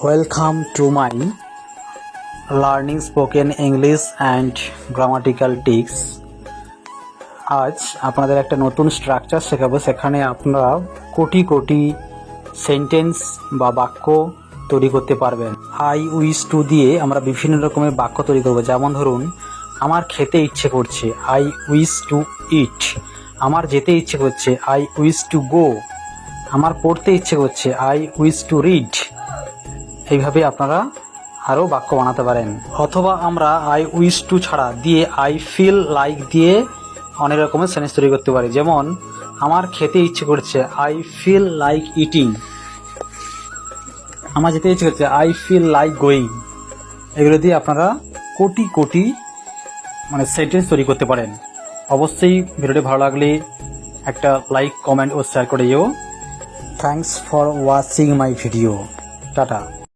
Welcome to my learning spoken English and grammatical tips. আজ আপনাদের একটা নতুন স্ট্রাকচার শেখাবো। সেখানে আপনারা কোটি কোটি সেন্টেন্স বা বাক্য তৈরি করতে পারবেন। আই উইশ টু দিয়ে আমরা বিভিন্ন রকমের বাক্য তৈরি করব। যেমন ধরুন, আমার খেতে ইচ্ছে করছে, আই উইশ টু ইট। আমার যেতে ইচ্ছে করছে, আই উইশ টু গো। আমার পড়তে ইচ্ছে করছে, আই উইশ টু রিড। এইভাবে আপনারা আরও বাক্য বানাতে পারেন। অথবা আমরা আই উইশ টু ছাড়া দিয়ে আই ফিল লাইক দিয়ে অনেক রকমের সেন্টেন্স তৈরি করতে পারি। যেমন, আমার খেতে ইচ্ছে করছে, আই ফিল লাইক ইটিং। আমার যেতে ইচ্ছে করছে, আই ফিল লাইক গোয়িং। এগুলো দিয়ে আপনারা কোটি কোটি সেন্টেন্স তৈরি করতে পারেন। অবশ্যই ভিডিওটি ভালো লাগলে একটা লাইক, কমেন্ট ও শেয়ার করে দিও। Thanks for watching my video. Tata.